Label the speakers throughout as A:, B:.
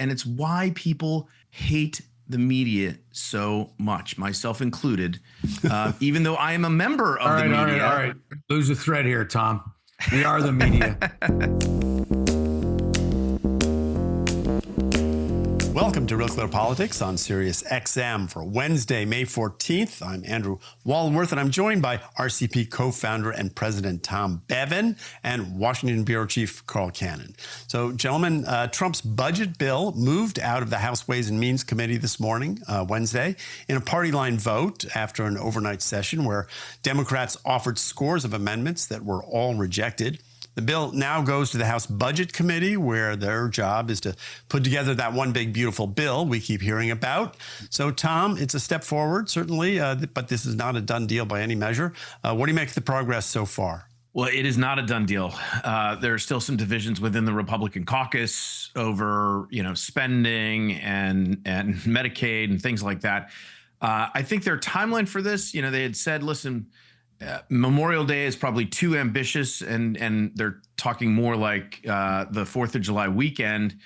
A: And it's why people hate the media so much, myself included, even though I am a member of the media.
B: All right. Lose a thread here, Tom. We are the media.
C: Welcome to Real Clear Politics on Sirius XM for Wednesday, May 14th. I'm Andrew Wallenworth, and I'm joined by RCP co-founder and president Tom Bevan and Washington bureau chief Carl Cannon. So, gentlemen, Trump's budget bill moved out of the House Ways and Means Committee this morning, Wednesday, in a party line vote after an overnight session where Democrats offered scores of amendments that were all rejected. The bill now goes to the House Budget Committee, where their job is to put together that one big, beautiful bill we keep hearing about. So, Tom, it's a step forward, certainly, but this is not a done deal by any measure. What do you make of the progress so far?
A: Well, it is not a done deal. There are still some divisions within the Republican caucus over, spending and Medicaid and things like that. I think their timeline for this, they had said, listen, Memorial Day is probably too ambitious, and they're talking more like the 4th of July weekend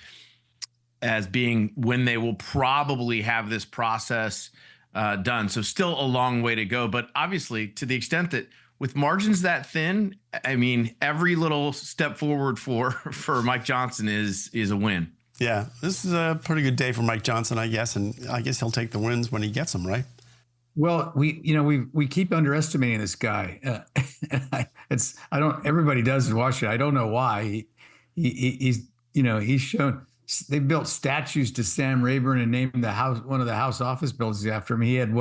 A: as being when they will probably have this process done. So still a long way to go. But obviously, to the extent that with margins that thin, I mean, every little step forward for Mike Johnson is a win.
C: Yeah, this is a pretty good day for Mike Johnson, I guess. And I guess he'll take the wins when he gets them, right?
B: Well, we keep underestimating this guy. Everybody does in Washington. I don't know why. He's shown. They built statues to Sam Rayburn and named one of the House office buildings after him. He had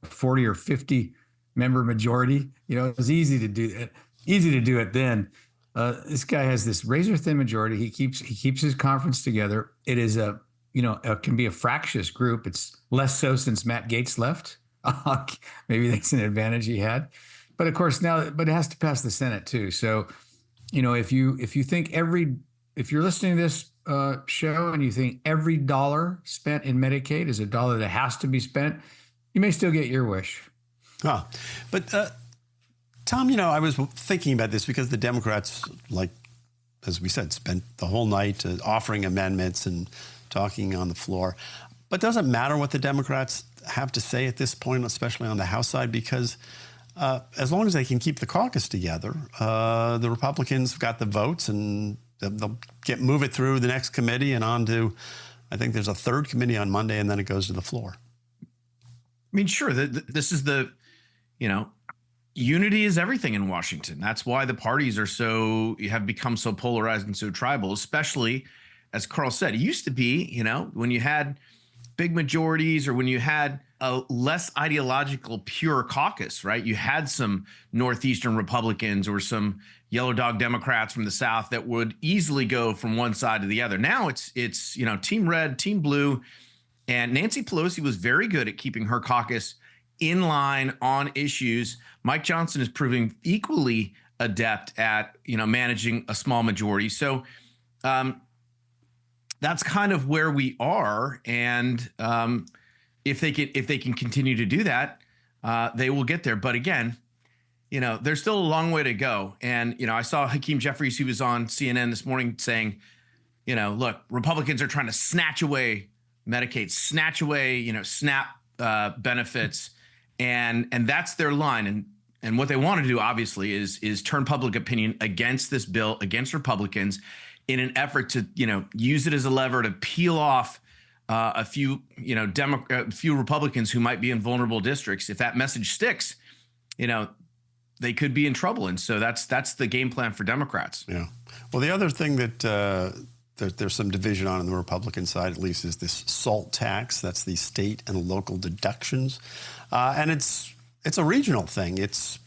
B: 40 or 50 member majority. It was easy to do it then. This guy has this razor thin majority. He keeps his conference together. It is it can be a fractious group. It's less so since Matt Gaetz left. Maybe that's an advantage he had, but of course but it has to pass the Senate too. So, if you're listening to this show and you think every dollar spent in Medicaid is a dollar that has to be spent, you may still get your wish.
C: But Tom, I was thinking about this because the Democrats, as we said, spent the whole night offering amendments and talking on the floor. But does it matter what the Democrats have to say at this point, especially on the House side? Because as long as they can keep the caucus together, the Republicans have got the votes, and they'll move it through the next committee and on to, I think there's a third committee on Monday, and then it goes to the floor.
A: I mean, sure, this is unity is everything in Washington. That's why the parties have become so polarized and so tribal, especially, as Carl said, it used to be, when you had big majorities or when you had a less ideological, pure caucus, right? You had some Northeastern Republicans or some yellow dog Democrats from the South that would easily go from one side to the other. Now it's team red, team blue. And Nancy Pelosi was very good at keeping her caucus in line on issues. Mike Johnson is proving equally adept at, managing a small majority. So, that's kind of where we are, and if they can continue to do that, they will get there. But again, there's still a long way to go. And I saw Hakeem Jeffries, who was on CNN this morning, saying, look, Republicans are trying to snatch away Medicaid, snatch away SNAP benefits, and that's their line. And what they want to do, obviously, is turn public opinion against this bill, against Republicans, in an effort to, use it as a lever to peel off a few Republicans who might be in vulnerable districts. If that message sticks, they could be in trouble. And so that's the game plan for Democrats.
C: Yeah. Well, the other thing that there's some division on the Republican side, at least, is this SALT tax. That's the state and local deductions. And it's a regional thing. It's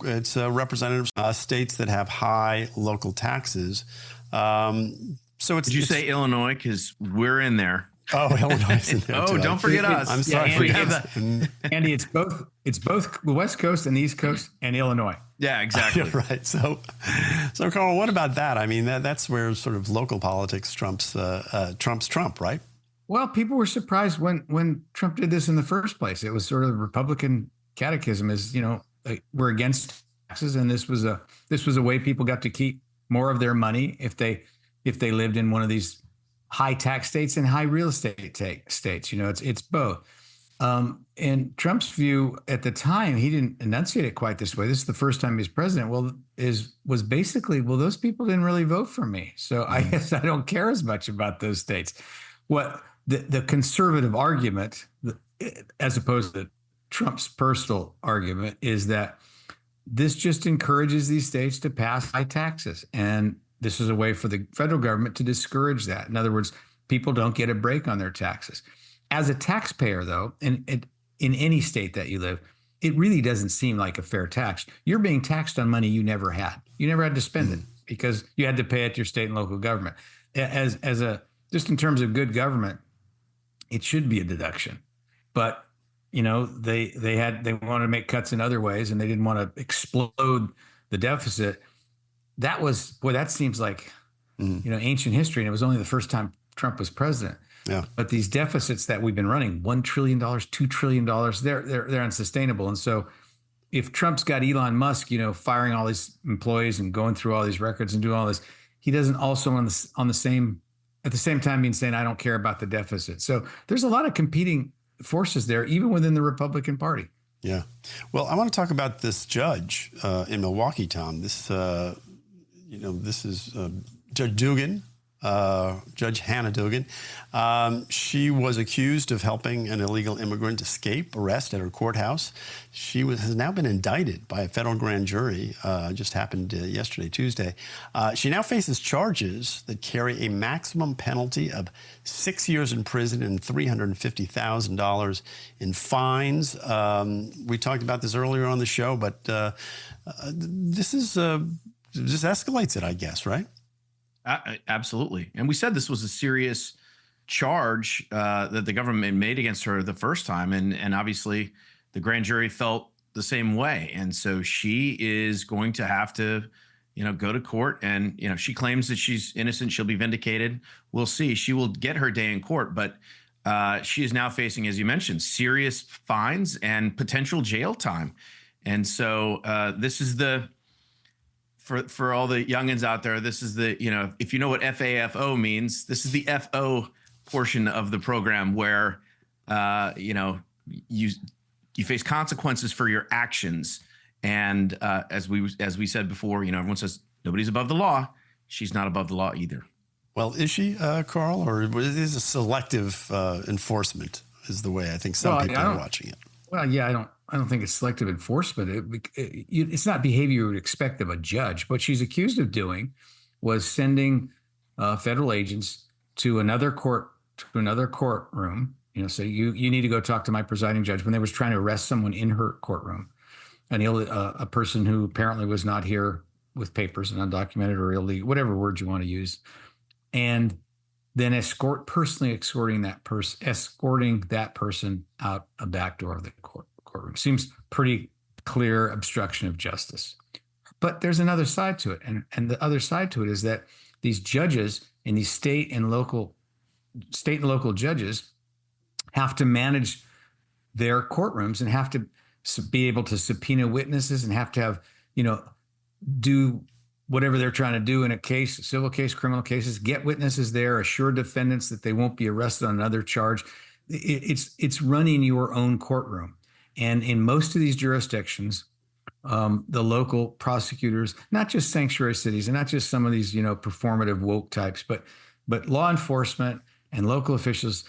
C: representatives states that have high local taxes. Did you say Illinois? Because we're in there. Oh, Illinois is in there.
A: Don't forget us.
C: I'm sorry.
B: Andy, it's both the West Coast and the East Coast and Illinois.
A: Yeah, exactly.
C: Right. So Carl, what about that? I mean, that's where sort of local politics trumps Trump, right?
B: Well, people were surprised when Trump did this in the first place. It was sort of the Republican catechism is, we're against taxes, and this was a way people got to keep more of their money if they lived in one of these high tax states and high real estate states. It's both. And Trump's view at the time, he didn't enunciate it quite this way. This is the first time he's president. Was basically, those people didn't really vote for me, so I guess I don't care as much about those states. What the conservative argument, as opposed to Trump's personal argument, is that this just encourages these states to pass high taxes, and this is a way for the federal government to discourage that. In other words, people don't get a break on their taxes. As a taxpayer, though, in any state that you live, it really doesn't seem like a fair tax. You're being taxed on money you never had. You never had to spend it because you had to pay it to your state and local government. Just in terms of good government, it should be a deduction. But they wanted to make cuts in other ways, and they didn't want to explode the deficit. That seems like ancient history, and it was only the first time Trump was president.
C: Yeah.
B: But these deficits that we've been running, $1 trillion, $2 trillion, they're unsustainable. And so if Trump's got Elon Musk, firing all these employees and going through all these records and doing all this, he doesn't also at the same time being saying, I don't care about the deficit. So there's a lot of competing forces there, even within the Republican Party.
C: Yeah. Well, I want to talk about this judge in Milwaukee, Tom. This is Judge Dugan. Judge Hannah Dugan. She was accused of helping an illegal immigrant escape arrest at her courthouse. She has now been indicted by a federal grand jury. Just happened yesterday, Tuesday. She now faces charges that carry a maximum penalty of 6 years in prison and $350,000 in fines. We talked about this earlier on the show, but this escalates it, I guess, right?
A: Absolutely. And we said this was a serious charge that the government made against her the first time. And obviously the grand jury felt the same way. And so she is going to have to, go to court. And, she claims that she's innocent. She'll be vindicated. We'll see. She will get her day in court. But she is now facing, as you mentioned, serious fines and potential jail time. And so this is for all the youngins out there, this is if you know what FAFO means, this is the FO portion of the program where, you face consequences for your actions. And as we said before, everyone says nobody's above the law. She's not above the law either.
C: Well, is she, Carl, or is it selective enforcement is the way I think some people are watching it?
B: Well, yeah, I don't think it's selective enforcement. It's not behavior you would expect of a judge. What she's accused of doing was sending federal agents to another courtroom. So you need to go talk to my presiding judge when they was trying to arrest someone in her courtroom, a person who apparently was not here with papers and undocumented or illegal, whatever word you want to use, and then escorting that person out a back door of the courtroom. Seems pretty clear obstruction of justice. But there's another side to it. And the other side to it is that these judges and these state and local judges have to manage their courtrooms and have to be able to subpoena witnesses and have to have, do whatever they're trying to do in a case, civil case, criminal cases, get witnesses there, assure defendants that they won't be arrested on another charge. It's running your own courtroom. And in most of these jurisdictions, the local prosecutors, not just sanctuary cities and not just some of these, performative woke types, but law enforcement and local officials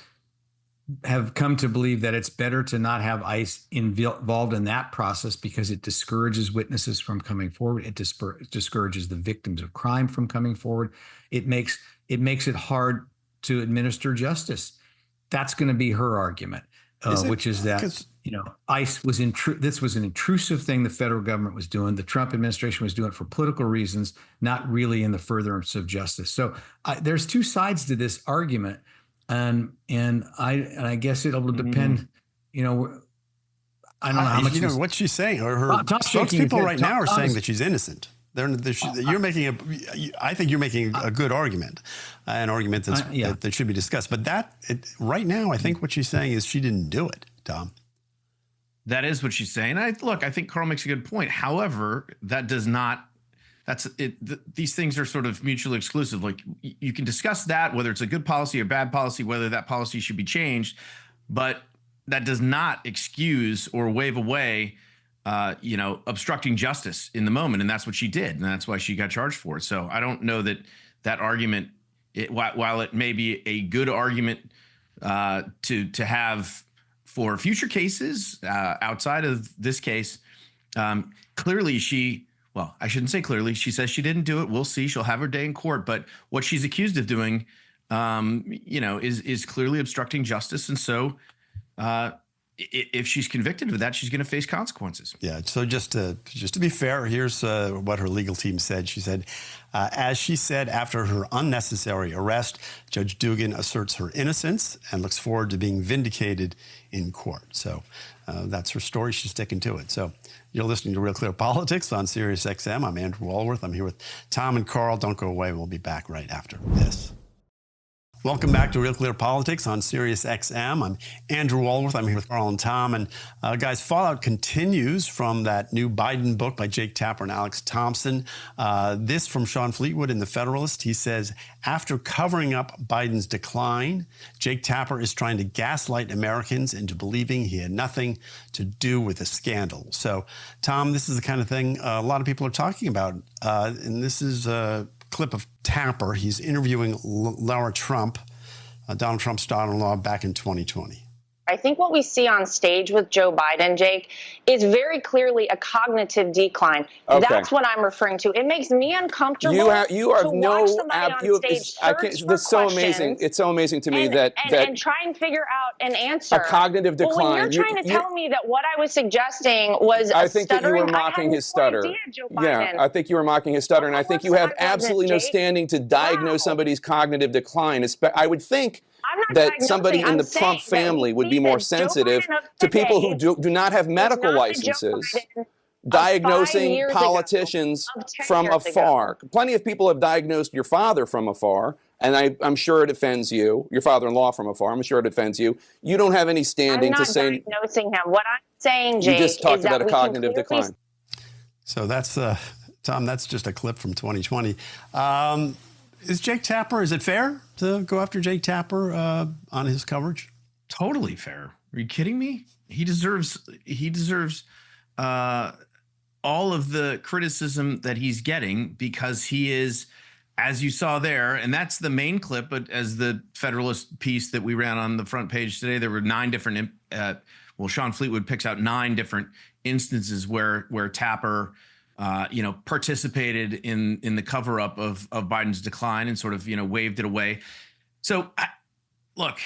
B: have come to believe that it's better to not have ICE involved in that process because it discourages witnesses from coming forward. It discourages the victims of crime from coming forward. It makes it hard to administer justice. That's going to be her argument, which is that ICE was this was an intrusive thing the federal government was doing. The Trump administration was doing it for political reasons, not really in the furtherance of justice. So there's two sides to this argument. And I guess it'll depend, I don't know how much.
C: What she's saying, or her spokespeople right now are saying that she's innocent. I think you're making a good argument, an argument that should be discussed. But right now, I think what she's saying is she didn't do it, Tom.
A: That is what she's saying. I think Carl makes a good point. However, that does not That's it. These things are sort of mutually exclusive. Like you can discuss that, whether it's a good policy or bad policy, whether that policy should be changed, but that does not excuse or waive away, obstructing justice in the moment. And that's what she did. And that's why she got charged for it. So I don't know that that argument, while it may be a good argument to have for future cases outside of this case, clearly well, I shouldn't say clearly. She says she didn't do it. We'll see. She'll have her day in court. But what she's accused of doing, is clearly obstructing justice. And so if she's convicted of that, she's going to face consequences.
C: Yeah. So just to be fair, here's what her legal team said. She said, as she said, after her unnecessary arrest, Judge Dugan asserts her innocence and looks forward to being vindicated in court. So that's her story. She's sticking to it. So you're listening to Real Clear Politics on Sirius XM. I'm Andrew Walworth. I'm here with Tom and Carl. Don't go away. We'll be back right after this. Welcome back to Real Clear Politics on Sirius XM. I'm Andrew Walworth. I'm here with Carl and Tom. And guys, fallout continues from that new Biden book by Jake Tapper and Alex Thompson. This from Sean Fleetwood in The Federalist. He says, after covering up Biden's decline, Jake Tapper is trying to gaslight Americans into believing he had nothing to do with the scandal. So, Tom, this is the kind of thing a lot of people are talking about. And this is clip of Tapper. He's interviewing Laura Trump, Donald Trump's daughter-in-law, back in 2020.
D: I think what we see on stage with Joe Biden, Jake, is very clearly a cognitive decline. Okay. That's what I'm referring to. It makes me uncomfortable.
E: You have
D: no stage.
E: That's so amazing. It's so amazing to me that
D: try and figure out an answer.
E: A cognitive decline.
D: Well, when you're trying to tell me that what I was suggesting was
E: I think that you were mocking his stutter. Yeah, I think you were mocking his stutter, and I think you have absolutely no standing to diagnose somebody's cognitive decline. I would think that somebody in the Trump family would be more sensitive to people who do not have medical licenses diagnosing politicians from afar. Plenty of people have diagnosed your father from afar, and I'm sure it offends you, your father-in-law from afar. I'm sure it offends you. You don't have any standing to say.
D: I'm not diagnosing him. What I'm saying, Jake,
E: you just talked about a cognitive decline.
C: So that's, Tom, that's just a clip from 2020. Is Jake Tapper, is it fair to go after Jake Tapper on his coverage?
A: Totally fair. Are you kidding me? He deserves all of the criticism that he's getting because he is, as you saw there, and that's the main clip, but as the Federalist piece that we ran on the front page today, there were 9 different, Sean Fleetwood picks out 9 different instances where Tapper participated in the cover up of Biden's decline and sort of, waved it away. So look,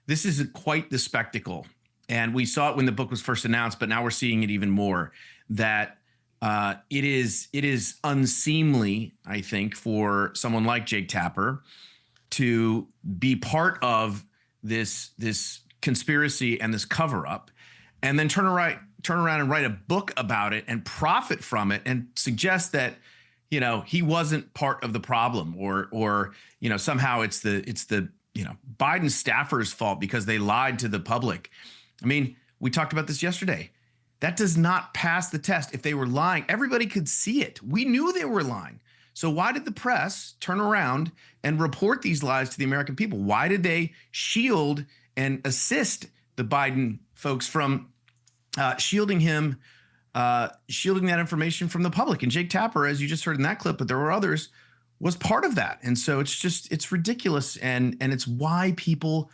A: this is quite the spectacle. And we saw it when the book was first announced, but now we're seeing it even more, that it is unseemly, I think, for someone like Jake Tapper to be part of this conspiracy and this cover up, and then turn around and write a book about it and profit from it and suggest that, he wasn't part of the problem or somehow it's the Biden staffers' fault because they lied to the public. I mean, we talked about this yesterday. That does not pass the test. If they were lying, everybody could see it. We knew they were lying. So why did the press turn around and report these lies to the American people? Why did they shield and assist the Biden folks from shielding that information from the public? And Jake Tapper, as you just heard in that clip, but there were others, was part of that. And so it's ridiculous. And it's why people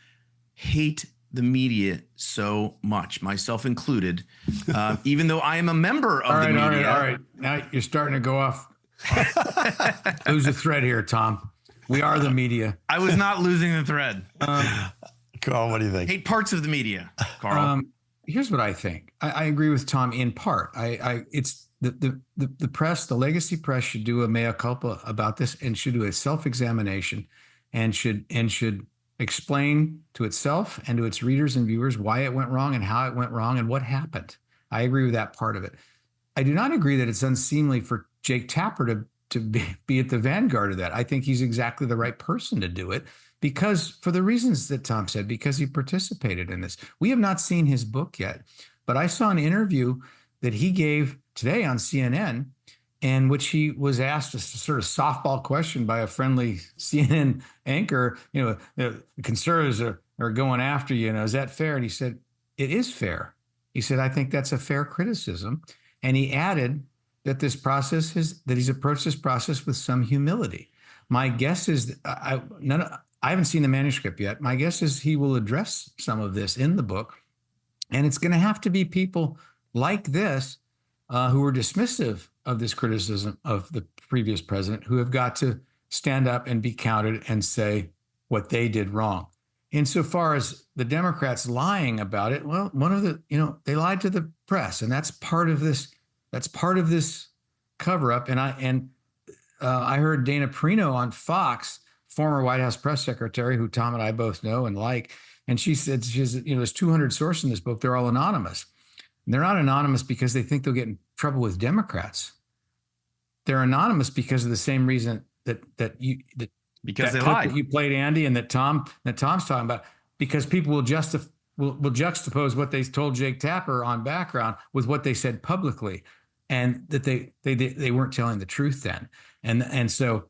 A: hate the media so much, myself included, even though I am a member of the media.
B: All right. Now you're starting to go off. Lose a thread here, Tom. We are the media.
A: I was not losing the thread.
C: Carl, what do you think?
A: Hate parts of the media, Carl.
B: Here's what I think. I agree with Tom in part. It's the press, the legacy press should do a mea culpa about this and should do a self-examination and should explain to itself and to its readers and viewers why it went wrong and how it went wrong and what happened. I agree with that part of it. I do not agree that it's unseemly for Jake Tapper to be at the vanguard of that. I think he's exactly the right person to do it because for the reasons that Tom said, because he participated in this. We have not seen his book yet, but I saw an interview that he gave today on CNN in which he was asked a sort of softball question by a friendly CNN anchor, the conservatives are going after you, is that fair? And he said, it is fair. He said, I think that's a fair criticism. And he added that that he's approached this process with some humility. My guess is, I haven't seen the manuscript yet. My guess is he will address some of this in the book. And it's going to have to be people like this who are dismissive of this criticism of the previous president, who have got to stand up and be counted and say what they did wrong. Insofar as the Democrats lying about it, well, they lied to the press, and that's part of this. That's part of this cover-up. And I heard Dana Perino on Fox, former White House press secretary, who Tom and I both know and like, and she said, there's 200 sources in this book. They're all anonymous. And they're not anonymous because they think they'll get in trouble with Democrats. They're anonymous because of the same reason that they lie. That you played, Andy, and that Tom's talking about, because people will juxtapose what they told Jake Tapper on background with what they said publicly, and that they weren't telling the truth then. And so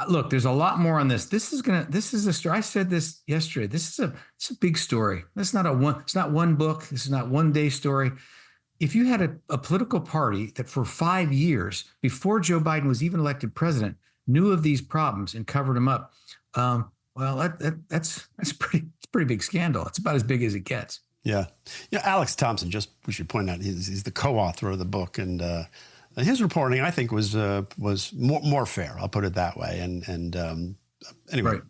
B: look, there's a lot more on this. This is a story. I said this yesterday. It's a big story. It's not one book. This is not one day story. If you had a political party that for 5 years before Joe Biden was even elected president knew of these problems and covered them up, well, that's a pretty big scandal. It's about as big as it gets.
C: Yeah. Alex Thompson, just we should point out, he's the co-author of the book, and his reporting, I think, was more fair. I'll put it that way. And anyway. Right.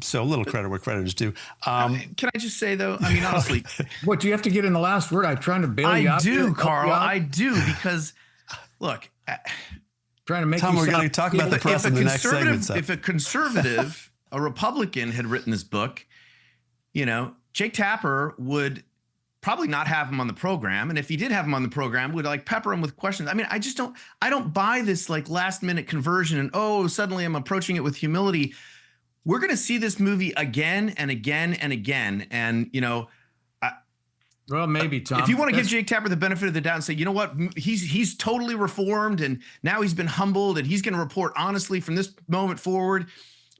C: So a little credit where credit is due.
A: Can I just say, though, I mean, honestly.
B: What, do you have to get in the last word? I'm trying to bail you out.
A: I do, Carl. I do, because, look.
B: Trying to make
C: Tom, we're going to talk about the press in the next segment.
A: If a conservative, a Republican, had written this book, Jake Tapper would probably not have him on the program. And if he did have him on the program, would pepper him with questions. I mean, I don't buy this last minute conversion and, suddenly I'm approaching it with humility. We're going to see this movie again and again and again. And,
B: well, maybe, Tom.
A: If you want to give Jake Tapper the benefit of the doubt and say, you know what, he's totally reformed and now he's been humbled and he's going to report honestly from this moment forward,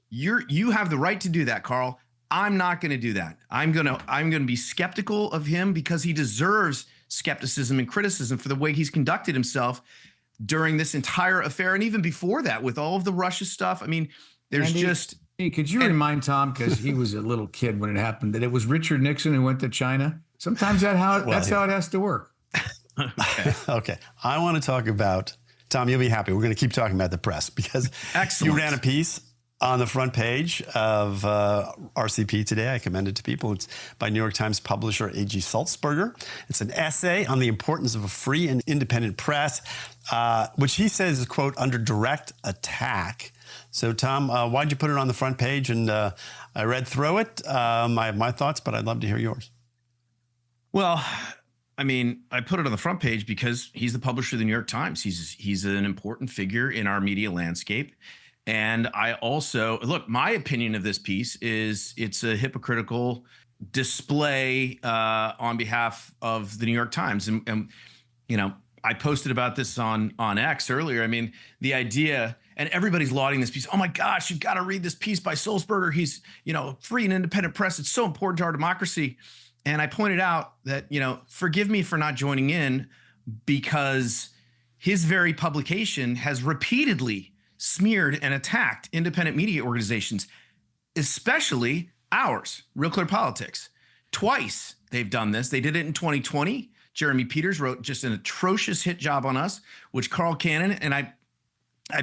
A: you have the right to do that, Carl. I'm not going to do that. I'm going to be skeptical of him because he deserves skepticism and criticism for the way he's conducted himself during this entire affair, and even before that with all of the Russia stuff. I mean, there's
B: Hey, could you remind Tom, because he was a little kid when it happened, that it was Richard Nixon who went to China? Sometimes that's how it has to work.
C: Okay. I want to talk about, Tom, you'll be happy. We're going to keep talking about the press because you ran a piece on the front page of RCP today. I commend it to people. It's by New York Times publisher A.G. Sulzberger. It's an essay on the importance of a free and independent press, which he says is, quote, under direct attack. So, Tom, why'd you put it on the front page? And I read through it. I have my thoughts, but I'd love to hear yours.
A: Well, I mean, I put it on the front page because he's the publisher of the New York Times. He's an important figure in our media landscape. And I also, look, my opinion of this piece is it's a hypocritical display on behalf of the New York Times. And I posted about this on X earlier. I mean, the idea, and everybody's lauding this piece. Oh my gosh, you've got to read this piece by Sulzberger. He's, free and independent press. It's so important to our democracy. And I pointed out that, forgive me for not joining in, because his very publication has repeatedly smeared and attacked independent media organizations, especially ours, RealClearPolitics. Twice they've done this. They did it in 2020. Jeremy Peters wrote just an atrocious hit job on us, which Carl Cannon, and I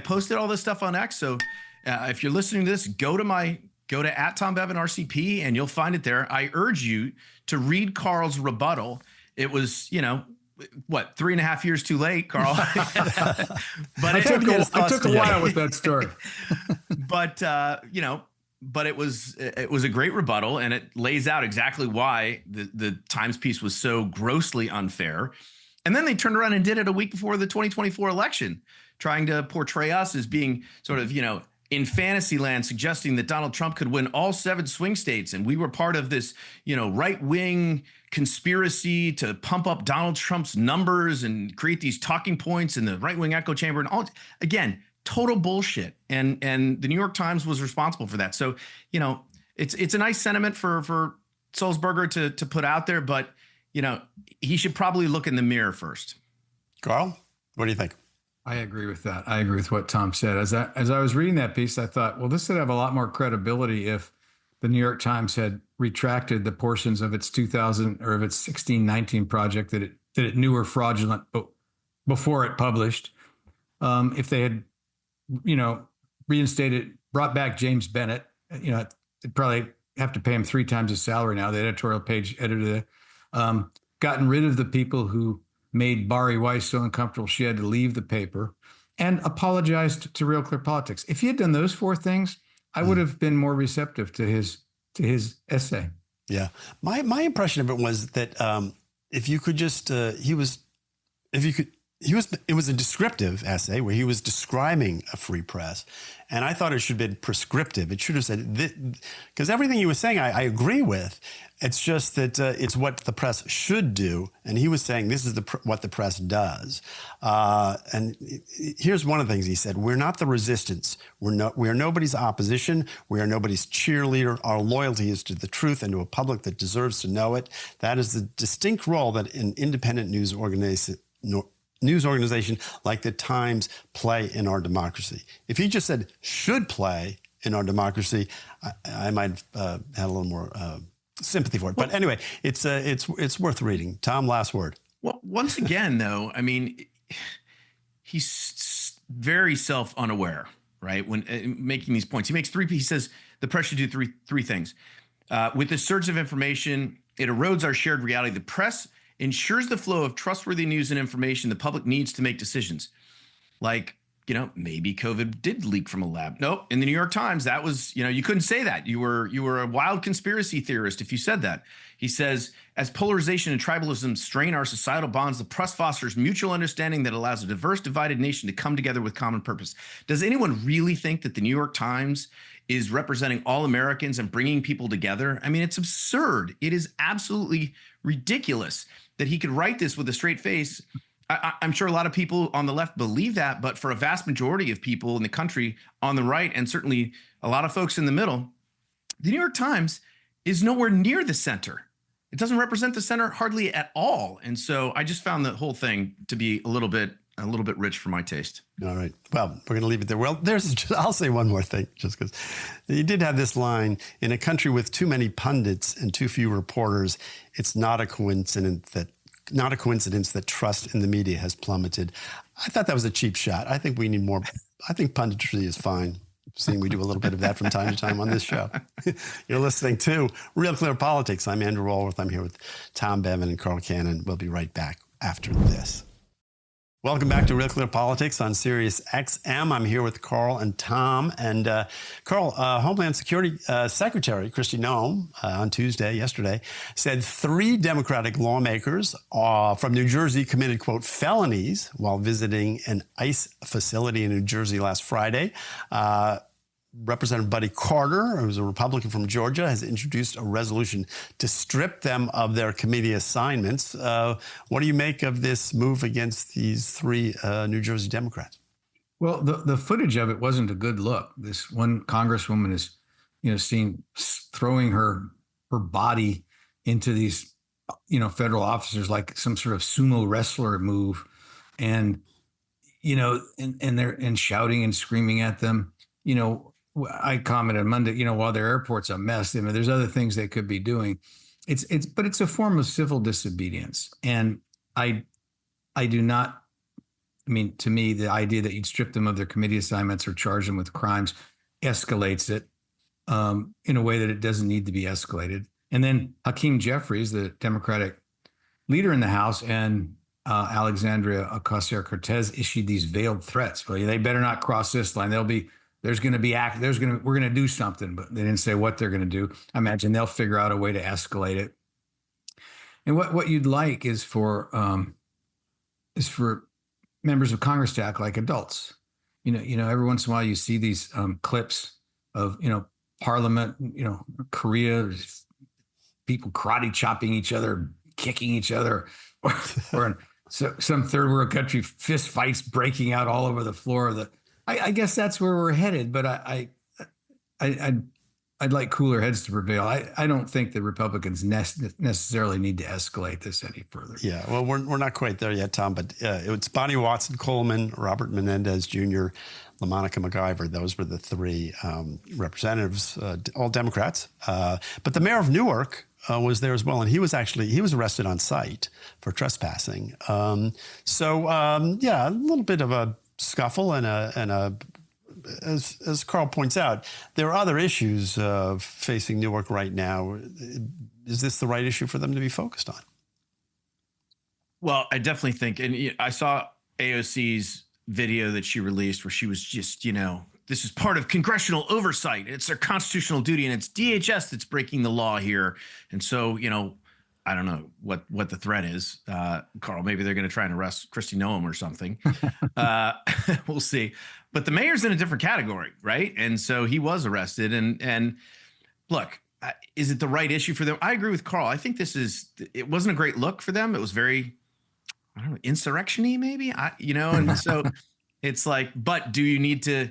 A: posted all this stuff on X. So if you're listening to this, go to @TomBevanRCP and you'll find it there. I urge you to read Carl's rebuttal. It was, 3.5 years too late, Carl.
B: But I took a while with that story.
A: But it was a great rebuttal, and it lays out exactly why the Times piece was so grossly unfair. And then they turned around and did it a week before the 2024 election, trying to portray us as being sort of, in fantasy land suggesting that Donald Trump could win all 7 swing states. And we were part of this, right-wing conspiracy to pump up Donald Trump's numbers and create these talking points in the right-wing echo chamber. And all, again, total bullshit. And the New York Times was responsible for that. So, it's a nice sentiment for Sulzberger to put out there, but, he should probably look in the mirror first.
C: Carl, what do you think?
B: I agree with that. I agree with what Tom said. As I was reading that piece, I thought, well, this would have a lot more credibility if the New York Times had retracted the portions of its 2000 or of its 1619 project that it knew were fraudulent before it published. If they had, reinstated, brought back James Bennett, they'd probably have to pay him 3 times his salary now, the editorial page editor, gotten rid of the people who made Bari Weiss so uncomfortable she had to leave the paper, and apologized to Real Clear Politics. If he had done those 4 things, I would have been more receptive to his essay.
C: Yeah, my impression of it was that if you could just it was a descriptive essay where he was describing a free press, and I thought it should have been prescriptive. It should have said, because everything he was saying I agree with. It's just that it's what the press should do, and he was saying this is what the press does. And here's one of the things he said: "We're not the resistance. We are nobody's opposition. We are nobody's cheerleader. Our loyalty is to the truth and to a public that deserves to know it. That is the distinct role that an independent news organization like the Times play in our democracy." If he just said "should play in our democracy," I might have had a little more sympathy for it. But anyway, it's worth reading. Tom, last word.
A: Well, once again, though, I mean, he's very self-unaware, right? When making these points, he makes 3. He says the press should do three things. With the surge of information, it erodes our shared reality. The press ensures the flow of trustworthy news and information the public needs to make decisions. Like, maybe COVID did leak from a lab. Nope. In the New York Times, that was, you couldn't say that. You were a wild conspiracy theorist if you said that. He says, as polarization and tribalism strain our societal bonds, the press fosters mutual understanding that allows a diverse, divided nation to come together with common purpose. Does anyone really think that the New York Times is representing all Americans and bringing people together? I mean, it's absurd. It is absolutely ridiculous that he could write this with a straight face. I'm sure a lot of people on the left believe that, but for a vast majority of people in the country on the right, and certainly a lot of folks in the middle, the New York Times is nowhere near the center. It doesn't represent the center hardly at all. And so I just found the whole thing to be a little bit rich for my taste.
C: All right. Well, we're going to leave it there. Well, I'll say one more thing, just because you did have this line: in a country with too many pundits and too few reporters, it's not a coincidence that trust in the media has plummeted. I thought that was a cheap shot. I think we need more. I think punditry is fine. Seeing we do a little bit of that from time to time on this show. You're listening to Real Clear Politics. I'm Andrew Walworth. I'm here with Tom Bevan and Carl Cannon. We'll be right back after this. Welcome back to Real Clear Politics on Sirius XM. I'm here with Carl and Tom. And Carl, Homeland Security Secretary Kristi Noem on yesterday, said 3 Democratic lawmakers from New Jersey committed, quote, felonies while visiting an ICE facility in New Jersey last Friday. Representative Buddy Carter, who's a Republican from Georgia, has introduced a resolution to strip them of their committee assignments. What do you make of this move against these 3 New Jersey Democrats?
B: Well, the footage of it wasn't a good look. This one congresswoman is, seen throwing her body into these, federal officers like some sort of sumo wrestler move, and they're shouting and screaming at them. I commented Monday, while their airport's a mess, there's other things they could be doing. But it's a form of civil disobedience. And I do not, to me, the idea that you'd strip them of their committee assignments or charge them with crimes escalates it in a way that it doesn't need to be escalated. And then Hakeem Jeffries, the Democratic leader in the House, and Alexandria Ocasio-Cortez issued these veiled threats. Well, they better not cross this line. We're going to do something, but they didn't say what they're going to do. I imagine they'll figure out a way to escalate it. And what you'd like is for members of Congress to act like adults every once in a while you see these clips of, Parliament, Korea, people karate chopping each other, kicking each other, or in some third world country, fist fights breaking out all over the floor of the. I guess that's where we're headed, but I'd like cooler heads to prevail. I don't think the Republicans necessarily need to escalate this any further.
C: Yeah, well, we're not quite there yet, Tom, but it's Bonnie Watson Coleman, Robert Menendez Jr., LaMonica MacGyver. Those were the three representatives, all Democrats. But the mayor of Newark was there as well, and he was arrested on site for trespassing. Yeah, a little bit of a scuffle and as Carl points out, there are other issues facing Newark right now. Is this the right issue for them to be focused on?
A: Well, I definitely think, and I saw AOC's video that she released where she was just, this is part of congressional oversight. It's their constitutional duty, and it's DHS that's breaking the law here. And so, I don't know what the threat is, Carl. Maybe they're going to try and arrest Kristi Noem or something. We'll see. But the mayor's in a different category, right? And so he was arrested. And look, is it the right issue for them? I agree with Carl. I think it wasn't a great look for them. It was very, I don't know, insurrection-y maybe, and so it's like, but do you need to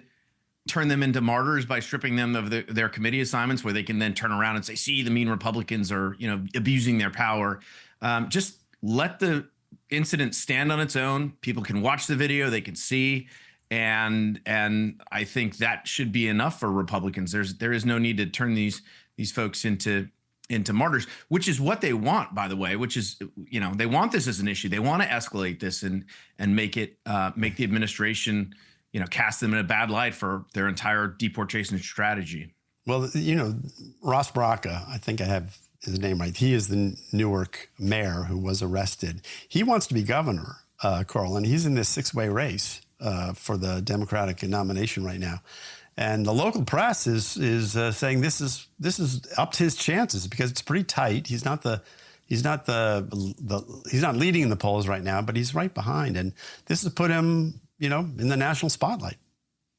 A: turn them into martyrs by stripping them of their committee assignments where they can then turn around and say, see, the mean Republicans are, abusing their power. Just let the incident stand on its own. People can watch the video, they can see. And I think that should be enough for Republicans. There is no need to turn these folks into martyrs, which is what they want, by the way, which is, they want this as an issue. They want to escalate this and make the administration, cast them in a bad light for their entire deportation strategy.
C: Well, Ross Braca, I think I have his name right. He is the Newark mayor who was arrested. He wants to be governor, Carl, and he's in this 6-way race for the Democratic nomination right now. And the local press is saying this is upped his chances because it's pretty tight. He's not leading in the polls right now, but he's right behind. And this has put him, in the national spotlight.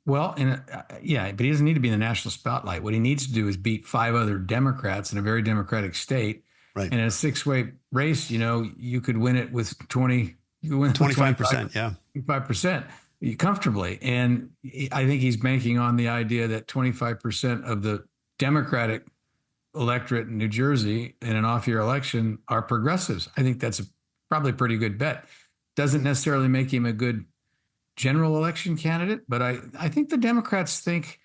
B: Well, but he doesn't need to be in the national spotlight. What he needs to do is beat 5 other Democrats in a very Democratic state. Right. And in a 6-way race, you could win it with
C: 25%. Yeah.
B: 25%. Comfortably. And I think he's banking on the idea that 25% of the Democratic electorate in New Jersey in an off-year election are progressives. I think that's probably a pretty good bet. Doesn't necessarily make him a good general election candidate, but I think the Democrats think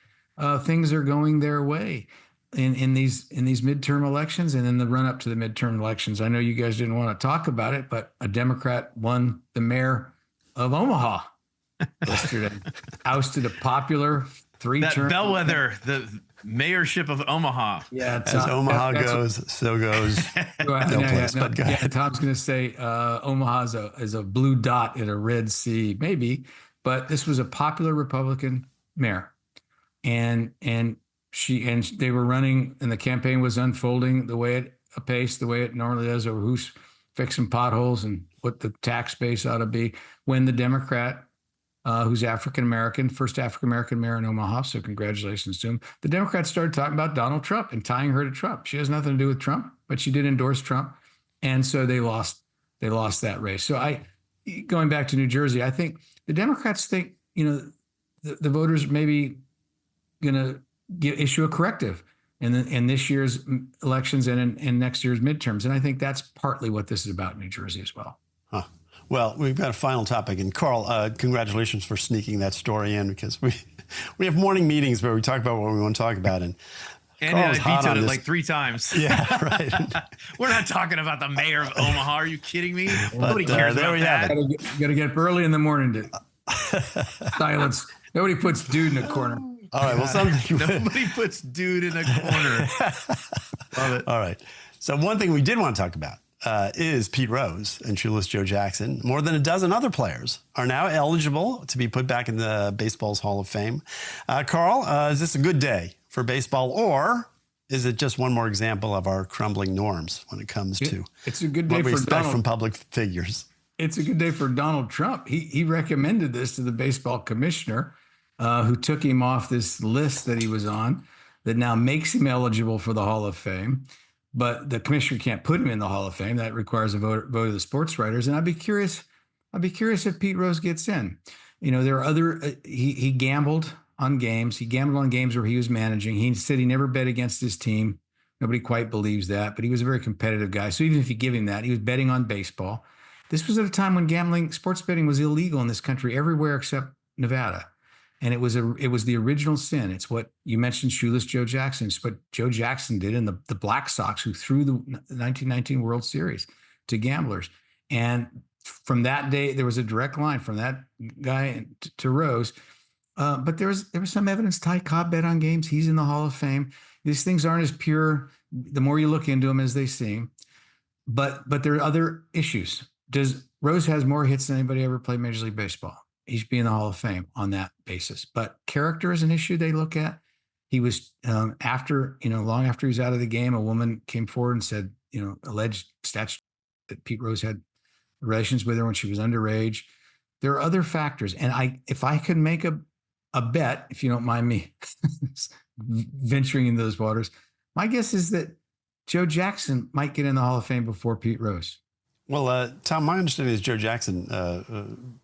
B: things are going their way in these midterm elections and in the run up to the midterm elections. I know you guys didn't want to talk about it, but a Democrat won the mayor of Omaha yesterday, ousted a popular 3-term
A: bellwether, the mayorship of Omaha.
B: Yeah,
C: as Omaha goes, so goes.
B: Tom's going to say Omaha is a blue dot in a red sea, maybe, but this was a popular Republican mayor, and they were running, and the campaign was unfolding the way it normally does, over who's fixing potholes and what the tax base ought to be. When the Democrat, who's African-American, first African-American mayor in Omaha, so congratulations to him. The Democrats started talking about Donald Trump and tying her to Trump. She has nothing to do with Trump, but she did endorse Trump. And so they lost that race. So going back to New Jersey, I think the Democrats think, the voters may be going to issue a corrective in this year's elections and in next year's midterms. And I think that's partly what this is about in New Jersey as well.
C: Huh. Well, we've got a final topic, and Carl, congratulations for sneaking that story in, because we have morning meetings where we talk about what we want to talk about, and
A: I vetoed it like 3 times.
C: Yeah, right.
A: We're not talking about the mayor of Omaha. Are you kidding me? Nobody cares about that.
B: You got to get up early in the morning to silence. Nobody puts dude in a corner.
C: All right. Well,
A: nobody puts dude in a corner.
C: Love it. All right. So one thing we did want to talk about is Pete Rose and Shoeless Joe Jackson. More than a dozen other players are now eligible to be put back in the baseball's Hall of Fame. Carl, is this a good day for baseball, or is it just one more example of our crumbling norms when it comes to
B: it's a good day
C: what we
B: for
C: expect
B: Donald,
C: from public figures?
B: It's a good day for Donald Trump. He recommended this to the baseball commissioner, who took him off this list that he was on that now makes him eligible for the Hall of Fame. But the commissioner can't put him in the Hall of Fame. That requires a vote of the sports writers. And I'd be curious if Pete Rose gets in. There are other, he gambled on games. He gambled on games where he was managing. He said he never bet against his team. Nobody quite believes that, but he was a very competitive guy. So even if you give him that, he was betting on baseball. This was at a time when sports betting was illegal in this country everywhere except Nevada. And it was the original sin. It's what you mentioned, Shoeless Joe Jackson. It's what Joe Jackson did in the Black Sox, who threw the 1919 World Series to gamblers. And from that day, there was a direct line from that guy to Rose. But there was some evidence Ty Cobb bet on games. He's in the Hall of Fame. These things aren't as pure the more you look into them as they seem. But there are other issues. Rose has more hits than anybody ever played Major League Baseball. He should be in the Hall of Fame on that basis. But character is an issue they look at. He was long after he was out of the game, a woman came forward and said, alleged statute that Pete Rose had relations with her when she was underage. There are other factors. And if I could make a bet, if you don't mind me venturing into those waters, my guess is that Joe Jackson might get in the Hall of Fame before Pete Rose.
C: Well, Tom, my understanding is Joe Jackson,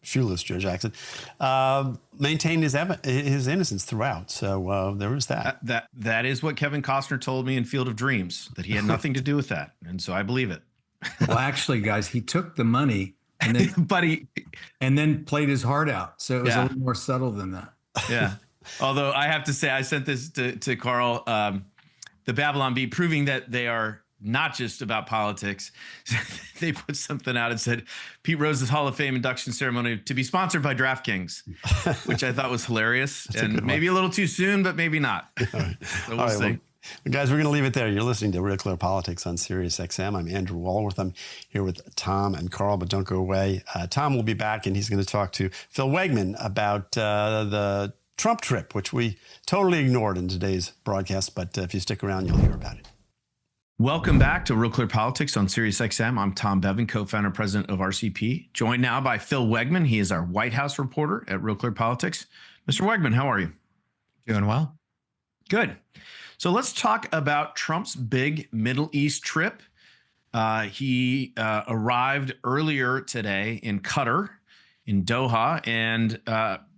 C: Shoeless Joe Jackson, maintained his innocence throughout. So there was that.
A: That is what Kevin Costner told me in Field of Dreams, that he had nothing to do with that. And so I believe it.
B: Well, actually, guys, he took the money and then, and then played his heart out. So it was a little more subtle than that.
A: Yeah. Although I have to say, I sent this to Carl, the Babylon Bee, proving that they are not just about politics. They put something out and said, Pete Rose's Hall of Fame induction ceremony to be sponsored by DraftKings, which I thought was hilarious. And maybe a little too soon, but maybe not.
C: Right.
A: So we'll see.
C: Well, guys, we're going to leave it there. You're listening to Real Clear Politics on Sirius XM. I'm Andrew Walworth. I'm here with Tom and Carl, but don't go away. Tom will be back, and he's going to talk to Phil Wegmann about the Trump trip, which we totally ignored in today's broadcast. But if you stick around, you'll hear about it.
A: Welcome back to Real Clear Politics on Sirius XM. I'm Tom Bevan, co-founder and president of RCP, joined now by Phil Wegmann. He is our White House reporter at Real Clear Politics. Mr. Wegmann, how are you?
F: Doing well.
A: Good. So let's talk about Trump's big Middle East trip. He arrived earlier today in Qatar, in Doha, and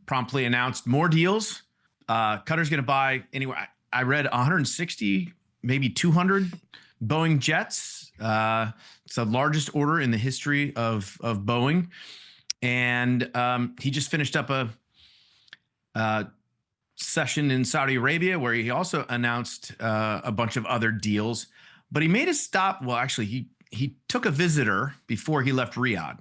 A: promptly announced more deals. Qatar's going to buy anywhere. I read 160, maybe 200 Boeing jets. It's the largest order in the history of Boeing. And he just finished up a session in Saudi Arabia where he also announced a bunch of other deals. But he made a stop. Well, actually, he took a visitor before he left Riyadh.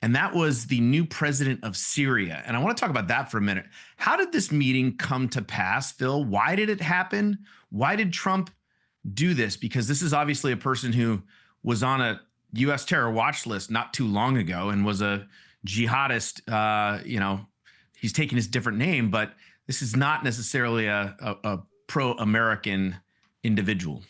A: And that was the new president of Syria. And I want to talk about that for a minute. How did this meeting come to pass, Phil? Why did it happen? Why did Trump do this? Because this is obviously a person who was on a U.S. terror watch list not too long ago and was a jihadist. He's taken his different name, but this is not necessarily a pro-American individual.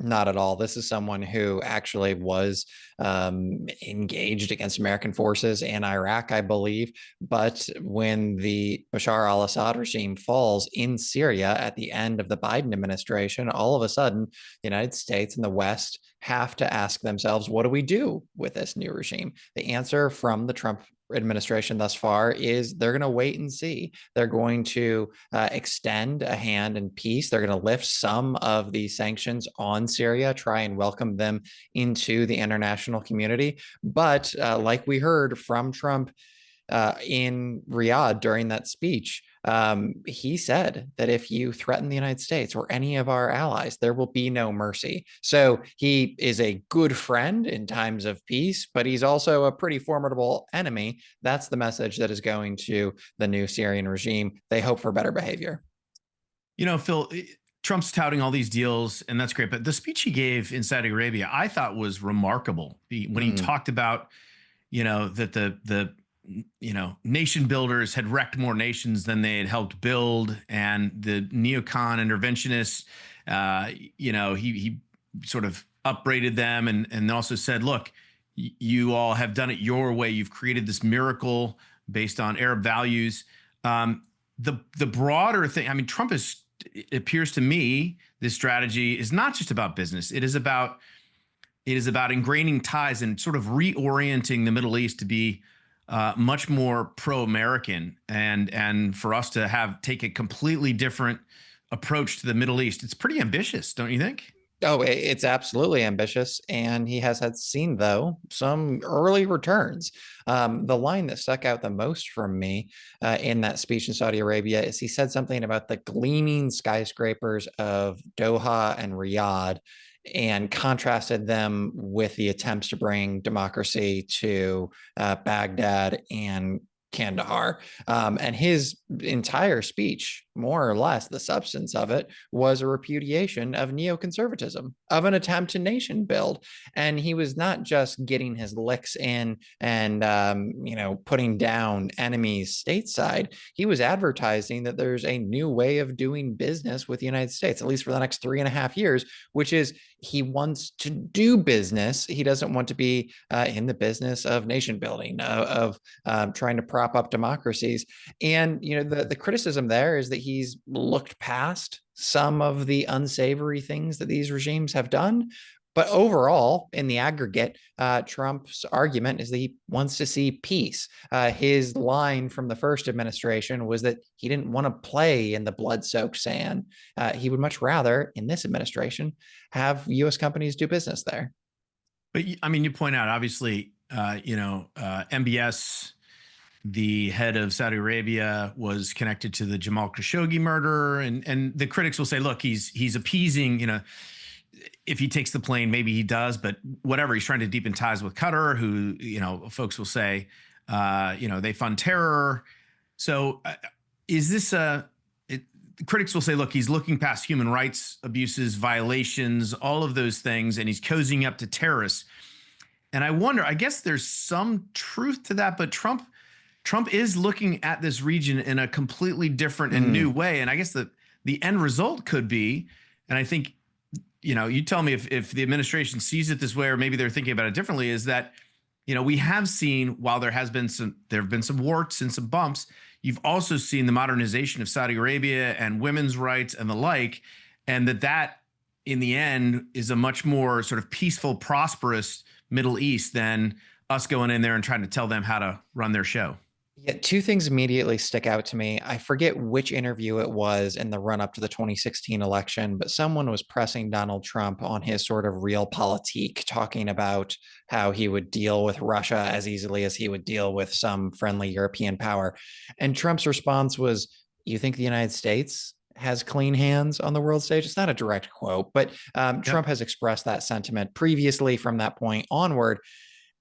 F: Not at all. This is someone who actually was engaged against American forces in Iraq, I believe. But when the Bashar al-Assad regime falls in Syria at the end of the Biden administration, all of a sudden, the United States and the West have to ask themselves, what do we do with this new regime? The answer from the Trump administration thus far is they're going to wait and see. They're going to extend a hand in peace. They're going to lift some of the sanctions on Syria, try and welcome them into the international community. But like we heard from Trump in Riyadh during that speech, he said that if you threaten the United States or any of our allies, there will be no mercy. So he is a good friend in times of peace, but he's also a pretty formidable enemy. That's the message that is going to the new Syrian regime. They hope for better behavior.
A: You know, Phil, Trump's touting all these deals, and that's great. But the speech he gave in Saudi Arabia, I thought was remarkable. When he talked about, that the nation builders had wrecked more nations than they had helped build, and the neocon interventionists, he sort of upbraided them and also said, look, you all have done it your way. You've created this miracle based on Arab values. the broader thing, I mean, Trump is, it appears to me, this strategy is not just about business. It is about ingraining ties and sort of reorienting the Middle East to be much more pro-American, and for us to take a completely different approach to the Middle East. It's pretty ambitious, don't you think?
F: Oh, it's absolutely ambitious. And he has seen, though, some early returns. The line that stuck out the most from me in that speech in Saudi Arabia is he said something about the gleaming skyscrapers of Doha and Riyadh, and contrasted them with the attempts to bring democracy to Baghdad and Kandahar. And his entire speech, more or less, the substance of it was a repudiation of neoconservatism, of an attempt to nation build. And he was not just getting his licks in and, putting down enemies stateside. He was advertising that there's a new way of doing business with the United States, at least for the next 3.5 years, which is he wants to do business. He doesn't want to be in the business of nation building, of trying to prop up democracies. And, the criticism there is that he's looked past some of the unsavory things that these regimes have done. But overall, in the aggregate, Trump's argument is that he wants to see peace. His line from the first administration was that he didn't want to play in the blood-soaked sand. He would much rather, in this administration, have U.S. companies do business there.
A: But I mean, you point out, obviously, MBS, the head of Saudi Arabia, was connected to the Jamal Khashoggi murder, and the critics will say, look, he's appeasing, if he takes the plane, maybe he does, but whatever, he's trying to deepen ties with Qatar, who, folks will say, they fund terror. So is this critics will say, look, he's looking past human rights abuses, violations, all of those things, and he's cozying up to terrorists. And I wonder, I guess there's some truth to that, but Trump is looking at this region in a completely different and new way. And I guess the end result could be, and I think, you tell me if the administration sees it this way, or maybe they're thinking about it differently, is that, we have seen, while there have been some warts and some bumps, you've also seen the modernization of Saudi Arabia and women's rights and the like, and that in the end is a much more sort of peaceful, prosperous Middle East than us going in there and trying to tell them how to run their show.
F: Yeah, two things immediately stick out to me. I forget which interview it was in the run-up to the 2016 election, but someone was pressing Donald Trump on his sort of RealPolitics, talking about how he would deal with Russia as easily as he would deal with some friendly European power. And Trump's response was, "You think the United States has clean hands on the world stage?" It's not a direct quote, but Trump has expressed that sentiment previously from that point onward.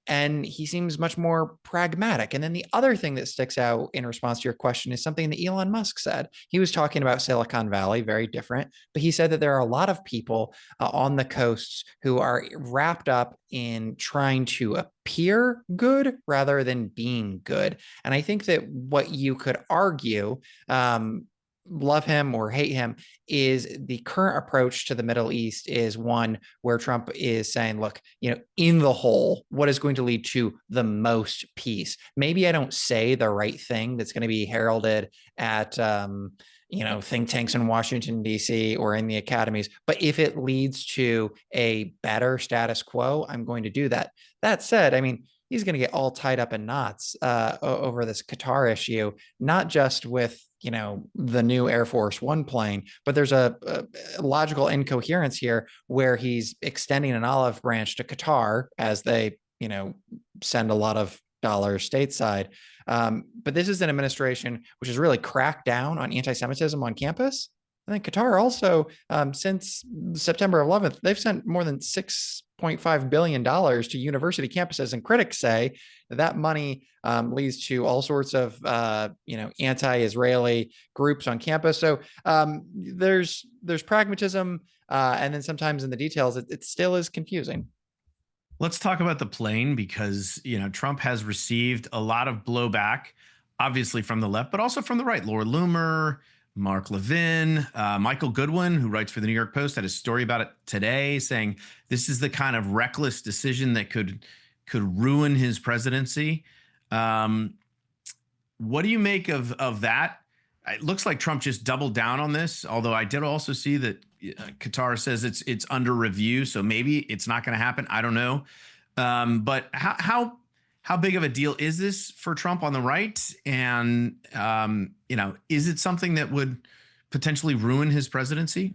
F: And he seems much more pragmatic. And then the other thing that sticks out in response to your question is something that Elon Musk said. He was talking about Silicon Valley, very different, but he said that there are a lot of people on the coasts who are wrapped up in trying to appear good rather than being good. And I think that what you could argue, love him or hate him, is the current approach to the Middle East is one where Trump is saying, look, in the whole, what is going to lead to the most peace? Maybe I don't say the right thing that's going to be heralded at, think tanks in Washington, D.C. or in the academies, but if it leads to a better status quo, I'm going to do that. That said, I mean, he's going to get all tied up in knots over this Qatar issue, not just with the new Air Force One plane, but there's a logical incoherence here where he's extending an olive branch to Qatar as they, send a lot of dollars stateside. But this is an administration which has really cracked down on anti-Semitism on campus. I think Qatar also, since September 11th, they've sent more than $6.5 billion to university campuses, and critics say that money leads to all sorts of anti-Israeli groups on campus. So there's pragmatism, and then sometimes in the details, it still is confusing.
A: Let's talk about the plane, because Trump has received a lot of blowback, obviously from the left, but also from the right. Laura Loomer, Mark Levin, Michael Goodwin, who writes for the New York Post, had a story about it today, saying this is the kind of reckless decision that could ruin his presidency. What do you make of that? it looks like Trump just doubled down on this. Although I did also see that Qatar says it's under review, so maybe it's not going to happen. I don't know. But how big of a deal is this for Trump on the right? And is it something that would potentially ruin his presidency?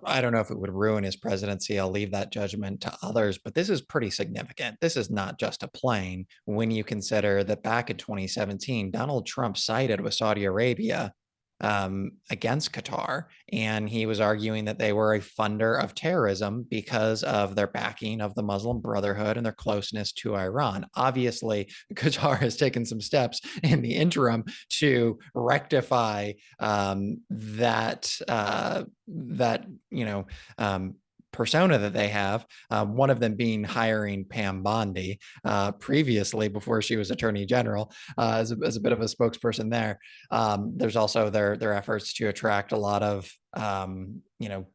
F: I don't know if it would ruin his presidency. I'll leave that judgment to others, but this is pretty significant. This is not just a plane when you consider that back in 2017, Donald Trump sided with Saudi Arabia against Qatar, and he was arguing that they were a funder of terrorism because of their backing of the Muslim Brotherhood and their closeness to Iran. Obviously, Qatar has taken some steps in the interim to rectify that persona that they have, one of them being hiring Pam Bondi previously before she was Attorney General as a bit of a spokesperson there. There's also their efforts to attract a lot of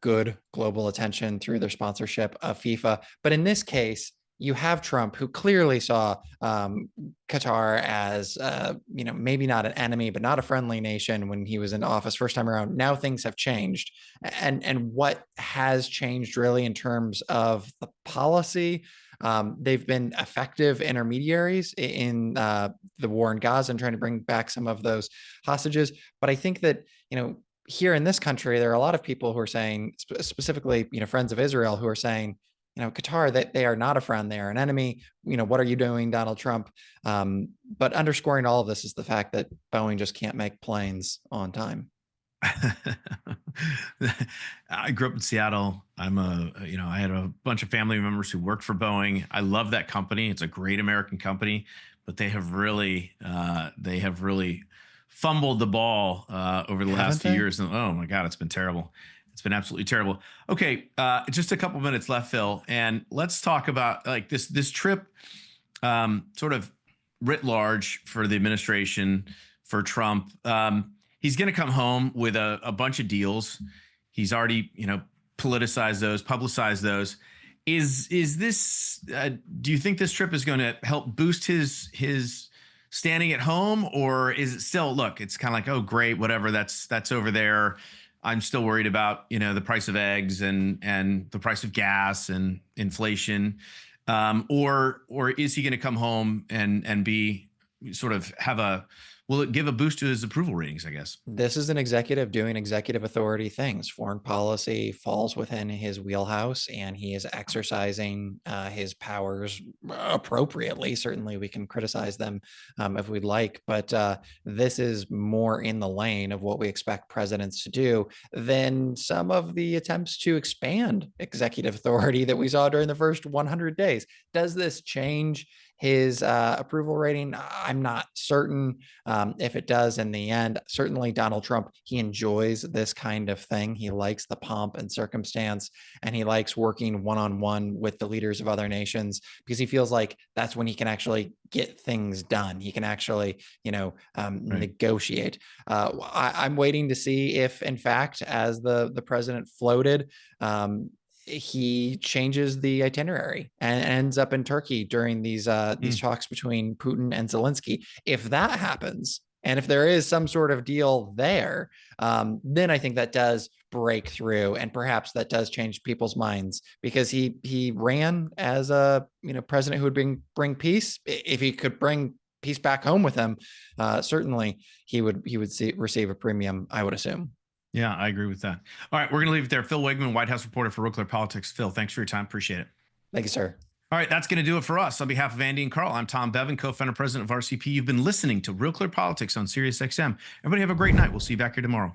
F: good global attention through their sponsorship of FIFA. But in this case, you have Trump, who clearly saw Qatar as, maybe not an enemy, but not a friendly nation when he was in office first time around. Now things have changed. And what has changed really in terms of the policy? They've been effective intermediaries in the war in Gaza and trying to bring back some of those hostages. But I think that, here in this country, there are a lot of people who are saying, specifically, friends of Israel, who are saying, Qatar, that they are not a friend, they are an enemy. What are you doing, Donald Trump? But underscoring all of this is the fact that Boeing just can't make planes on time.
A: I grew up in Seattle. I had a bunch of family members who worked for Boeing. I love that company. It's a great American company, but they have really fumbled the ball over the last few years. And oh my God, it's been terrible. It's been absolutely terrible. Okay, just a couple minutes left, Phil, and let's talk about this trip, sort of writ large for the administration, for Trump. He's going to come home with a bunch of deals. He's already, politicized those, publicized those. Is this? Do you think this trip is going to help boost his standing at home, or is it still? Look, it's kind of like, oh, great, whatever. That's over there. I'm still worried about, the price of eggs and the price of gas and inflation. Or is he going to come home and be sort of will it give a boost to his approval ratings, I guess?
F: This is an executive doing executive authority things. Foreign policy falls within his wheelhouse, and he is exercising his powers appropriately. Certainly, we can criticize them if we'd like, but this is more in the lane of what we expect presidents to do than some of the attempts to expand executive authority that we saw during the first 100 days. Does this change his approval rating? I'm not certain if it does in the end. Certainly Donald Trump, he enjoys this kind of thing. He likes the pomp and circumstance, and he likes working one-on-one with the leaders of other nations because he feels like that's when he can actually get things done. He can actually, negotiate. I'm waiting to see if, in fact, as the president floated, he changes the itinerary and ends up in Turkey during these talks between Putin and Zelensky. If that happens, and if there is some sort of deal there, then I think that does break through, and perhaps that does change people's minds, because he ran as a president who would bring peace. If he could bring peace back home with him, certainly he would receive a premium, I would assume.
A: Yeah, I agree with that. All right, we're going to leave it there. Phil Wegmann, White House reporter for RealClearPolitics. Phil, thanks for your time. Appreciate it.
F: Thank you, sir.
A: All right, that's going to do it for us. On behalf of Andy and Carl, I'm Tom Bevan, co-founder and president of RCP. You've been listening to Real Clear Politics on SiriusXM. Everybody have a great night. We'll see you back here tomorrow.